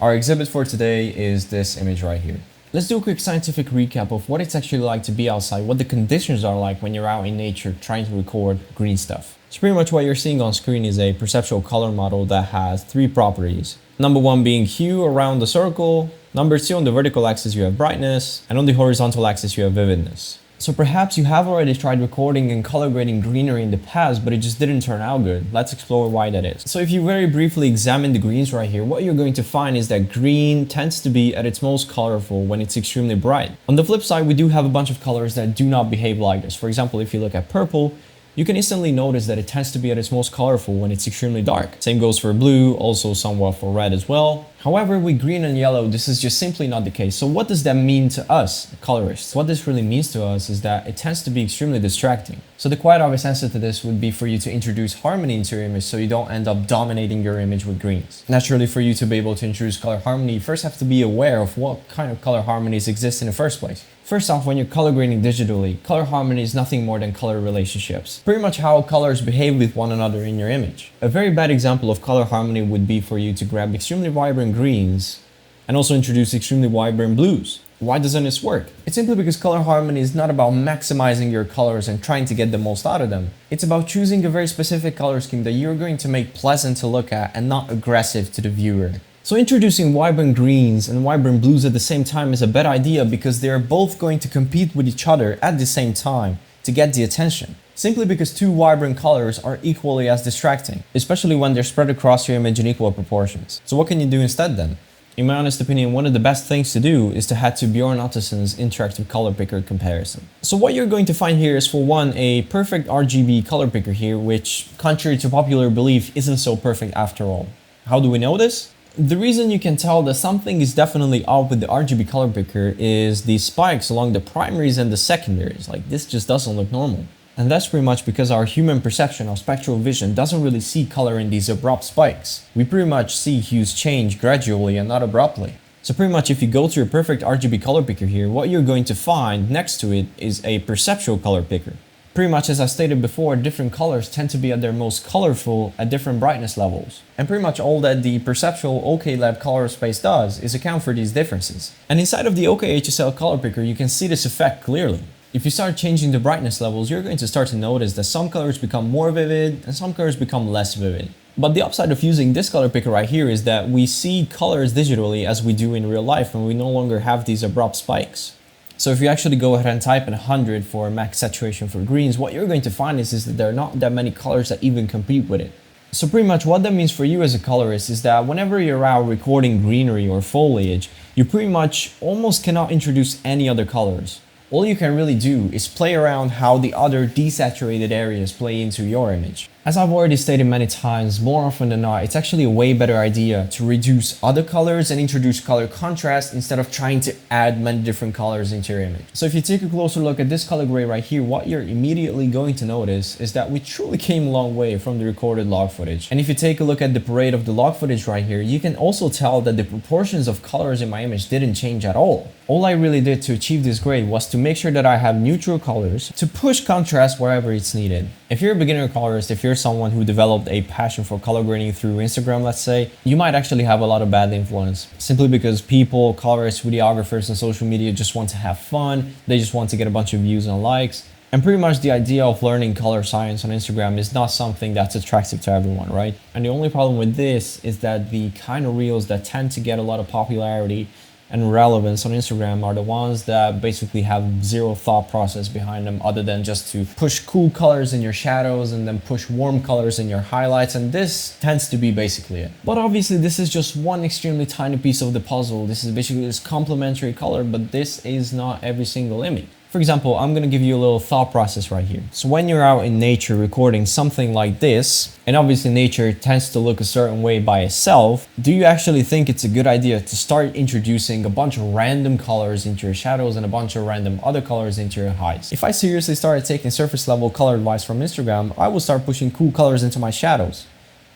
Our exhibit for today is this image right here. Let's do a quick scientific recap of what it's actually like to be outside, what the conditions are like when you're out in nature trying to record green stuff. So pretty much what you're seeing on screen is a perceptual color model that has three properties. Number one being hue around the circle. Number two, on the vertical axis you have brightness, and on the horizontal axis you have vividness. So perhaps you have already tried recording and color grading greenery in the past, but it just didn't turn out good. Let's explore why that is. So if you very briefly examine the greens right here, what you're going to find is that green tends to be at its most colorful when it's extremely bright. On the flip side, we do have a bunch of colors that do not behave like this. For example, if you look at purple, you can instantly notice that it tends to be at its most colorful when it's extremely dark. Same goes for blue, also somewhat for red as well. However, with green and yellow, this is just simply not the case. So what does that mean to us, colorists? What this really means to us is that it tends to be extremely distracting. So the quite obvious answer to this would be for you to introduce harmony into your image so you don't end up dominating your image with greens. Naturally, for you to be able to introduce color harmony, you first have to be aware of what kind of color harmonies exist in the first place. First off, when you're color grading digitally, color harmony is nothing more than color relationships. Pretty much how colors behave with one another in your image. A very bad example of color harmony would be for you to grab extremely vibrant greens and also introduce extremely vibrant blues. Why doesn't this work? It's simply because color harmony is not about maximizing your colors and trying to get the most out of them. It's about choosing a very specific color scheme that you're going to make pleasant to look at and not aggressive to the viewer. So introducing vibrant greens and vibrant blues at the same time is a bad idea because they're both going to compete with each other at the same time to get the attention. Simply because two vibrant colors are equally as distracting, especially when they're spread across your image in equal proportions. So what can you do instead then? In my honest opinion, one of the best things to do is to head to Bjorn Ottoson's interactive color picker comparison. So what you're going to find here is, for one, a perfect RGB color picker here, which, contrary to popular belief, isn't so perfect after all. How do we know this? The reason you can tell that something is definitely up with the RGB color picker is the spikes along the primaries and the secondaries. Like, this just doesn't look normal. And that's pretty much because our human perception of spectral vision doesn't really see color in these abrupt spikes. We pretty much see hues change gradually and not abruptly. So pretty much if you go to your perfect RGB color picker here, what you're going to find next to it is a perceptual color picker. Pretty much as I stated before, different colors tend to be at their most colorful at different brightness levels. And pretty much all that the perceptual OKLab color space does is account for these differences. And inside of the OKHSL color picker, you can see this effect clearly. If you start changing the brightness levels, you're going to start to notice that some colors become more vivid and some colors become less vivid. But the upside of using this color picker right here is that we see colors digitally as we do in real life, and we no longer have these abrupt spikes. So if you actually go ahead and type in 100 for max saturation for greens, what you're going to find is that there are not that many colors that even compete with it. So pretty much what that means for you as a colorist is that whenever you're out recording greenery or foliage, you pretty much almost cannot introduce any other colors. All you can really do is play around how the other desaturated areas play into your image. As I've already stated many times, more often than not, it's actually a way better idea to reduce other colors and introduce color contrast instead of trying to add many different colors into your image. So if you take a closer look at this color grade right here, what you're immediately going to notice is that we truly came a long way from the recorded log footage. And if you take a look at the parade of the log footage right here, you can also tell that the proportions of colors in my image didn't change at all. All I really did to achieve this grade was to make sure that I have neutral colors to push contrast wherever it's needed. If you're a beginner colorist, if you're someone who developed a passion for color grading through Instagram, let's say, you might actually have a lot of bad influence simply because people, colorists, videographers on social media just want to have fun. They just want to get a bunch of views and likes. And pretty much the idea of learning color science on Instagram is not something that's attractive to everyone, right? And the only problem with this is that the kind of reels that tend to get a lot of popularity and relevance on Instagram are the ones that basically have zero thought process behind them other than just to push cool colors in your shadows and then push warm colors in your highlights, and this tends to be basically it. But obviously this is just one extremely tiny piece of the puzzle. This is basically this complementary color, but this is not every single image. For example, I'm gonna give you a little thought process right here. So when you're out in nature recording something like this, and obviously nature tends to look a certain way by itself, do you actually think it's a good idea to start introducing a bunch of random colors into your shadows and a bunch of random other colors into your highs? If I seriously started taking surface level color advice from Instagram, I would start pushing cool colors into my shadows.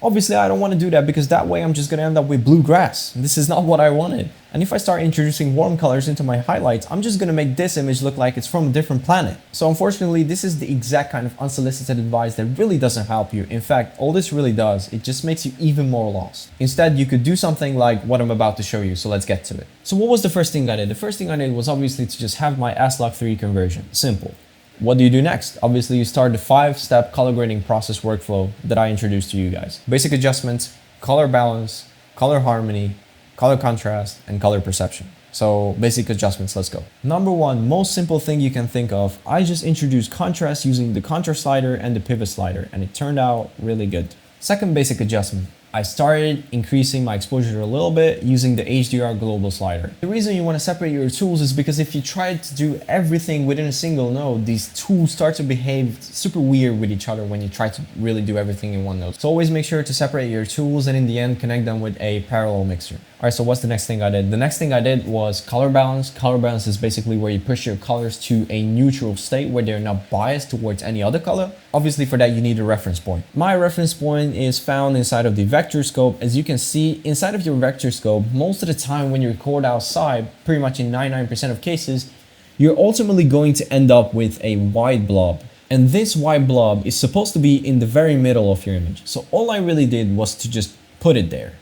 Obviously, I don't want to do that because that way I'm just going to end up with blue grass. This is not what I wanted. And if I start introducing warm colors into my highlights, I'm just going to make this image look like it's from a different planet. So unfortunately, this is the exact kind of unsolicited advice that really doesn't help you. In fact, all this really does, it just makes you even more lost. Instead, you could do something like what I'm about to show you. So let's get to it. So what was the first thing I did? The first thing I did was obviously to just have my SLOC3 conversion. Simple. What do you do next? Obviously, you start the 5-step color grading process workflow that I introduced to you guys. Basic adjustments, color balance, color harmony, color contrast, and color perception. So basic adjustments, let's go. Number one, most simple thing you can think of, I just introduced contrast using the contrast slider and the pivot slider, and it turned out really good. Second basic adjustment, I started increasing my exposure a little bit using the HDR global slider. The reason you want to separate your tools is because if you try to do everything within a single node, these tools start to behave super weird with each other when you try to really do everything in one node. So always make sure to separate your tools and in the end connect them with a parallel mixer. All right, so what's the next thing I did? The next thing I did was color balance. Color balance is basically where you push your colors to a neutral state where they're not biased towards any other color. Obviously for that you need a reference point. My reference point is found inside of the vector scope. As you can see, inside of your vector scope, most of the time when you record outside, pretty much in 99% of cases, you're ultimately going to end up with a white blob. And this white blob is supposed to be in the very middle of your image. So all I really did was to just put it there.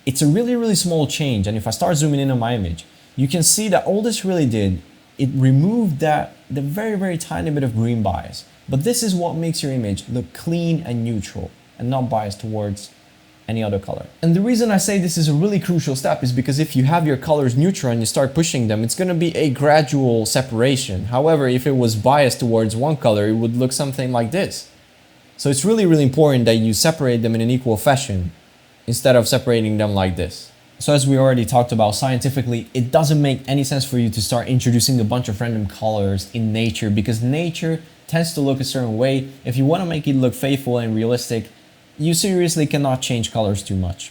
It's a really, really small change. And if I start zooming in on my image, you can see that all this really did, it removed the very, very tiny bit of green bias. But this is what makes your image look clean and neutral and not biased towards any other color. And the reason I say this is a really crucial step is because if you have your colors neutral and you start pushing them, it's going to be a gradual separation. However, if it was biased towards one color, it would look something like this. So it's really, really important that you separate them in an equal fashion instead of separating them like this. So as we already talked about, scientifically, it doesn't make any sense for you to start introducing a bunch of random colors in nature because nature tends to look a certain way. If you want to make it look faithful and realistic, you seriously cannot change colors too much.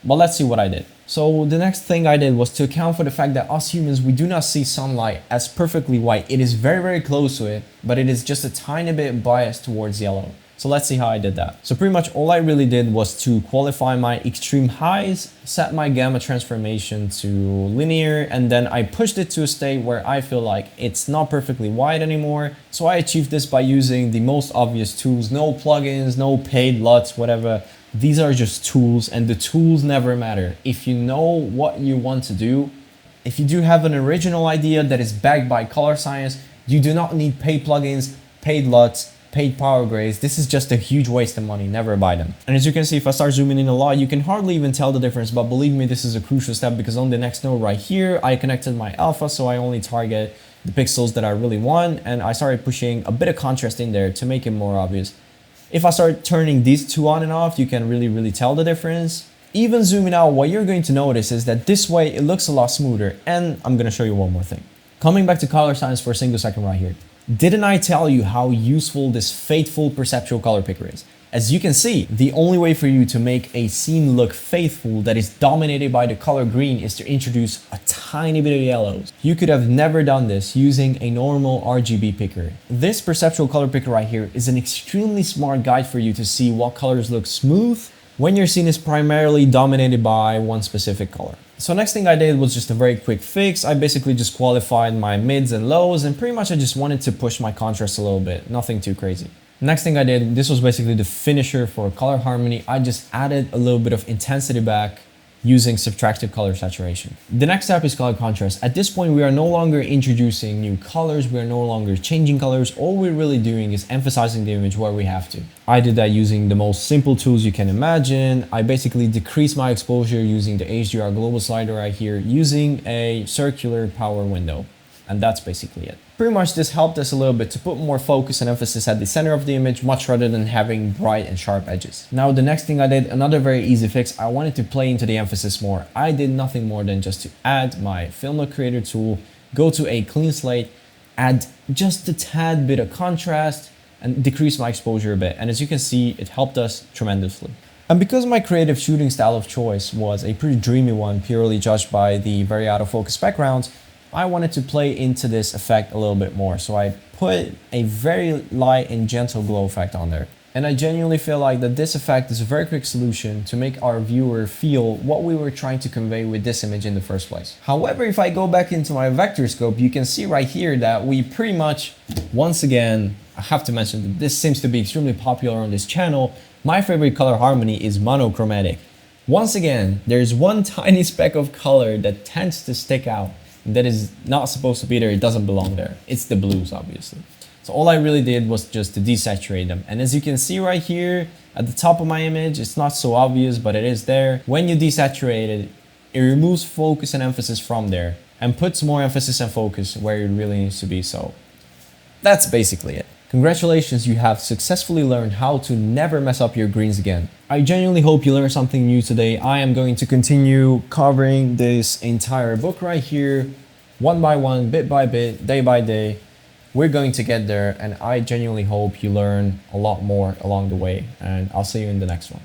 But let's see what I did. So the next thing I did was to account for the fact that us humans, we do not see sunlight as perfectly white. It is very, very close to it, but it is just a tiny bit biased towards yellow. So let's see how I did that. So pretty much all I really did was to qualify my extreme highs, set my gamma transformation to linear, and then I pushed it to a state where I feel like it's not perfectly white anymore. So I achieved this by using the most obvious tools, no plugins, no paid LUTs, whatever. These are just tools and the tools never matter. If you know what you want to do, if you do have an original idea that is backed by color science, you do not need paid plugins, paid LUTs, paid power grades. This is just a huge waste of money. Never buy them. And as you can see, if I start zooming in a lot, you can hardly even tell the difference, but believe me, this is a crucial step because on the next node right here, I connected my alpha, so I only target the pixels that I really want, and I started pushing a bit of contrast in there to make it more obvious. If I start turning these two on and off, you can really tell the difference. Even zooming out, what you're going to notice is that this way it looks a lot smoother. And I'm gonna show you one more thing. Coming back to color science for a single second right here. Didn't I tell you how useful this faithful perceptual color picker is? As you can see, the only way for you to make a scene look faithful that is dominated by the color green is to introduce a tiny bit of yellows. You could have never done this using a normal RGB picker. This perceptual color picker right here is an extremely smart guide for you to see what colors look smooth when your scene is primarily dominated by one specific color. So next thing I did was just a very quick fix. I basically just qualified my mids and lows, and pretty much I just wanted to push my contrast a little bit, nothing too crazy. Next thing I did, this was basically the finisher for color harmony. I just added a little bit of intensity back using subtractive color saturation. The next step is color contrast. At this point, we are no longer introducing new colors. We are no longer changing colors. All we're really doing is emphasizing the image where we have to. I did that using the most simple tools you can imagine. I basically decreased my exposure using the HDR global slider right here using a circular power window. And that's basically it. Pretty much this helped us a little bit to put more focus and emphasis at the center of the image, much rather than having bright and sharp edges. Now, the next thing I did, another very easy fix, I wanted to play into the emphasis more. I did nothing more than just to add my Film Note Creator tool, go to a clean slate, add just a tad bit of contrast, and decrease my exposure a bit. And as you can see, it helped us tremendously. And because my creative shooting style of choice was a pretty dreamy one, purely judged by the very out of focus backgrounds, I wanted to play into this effect a little bit more. So I put a very light and gentle glow effect on there. And I genuinely feel like that this effect is a very quick solution to make our viewer feel what we were trying to convey with this image in the first place. However, if I go back into my vector scope, you can see right here that we pretty much, once again, I have to mention that this seems to be extremely popular on this channel. My favorite color harmony is monochromatic. Once again, there's one tiny speck of color that tends to stick out that is not supposed to be there. It doesn't belong there. It's the blues, obviously. So all I really did was just to desaturate them. And as you can see right here at the top of my image, it's not so obvious, but it is there. When you desaturate it, it removes focus and emphasis from there and puts more emphasis and focus where it really needs to be. So that's basically it. Congratulations, you have successfully learned how to never mess up your greens again. I genuinely hope you learned something new today. I am going to continue covering this entire book right here, one by one, bit by bit, day by day. We're going to get there, and I genuinely hope you learn a lot more along the way, and I'll see you in the next one.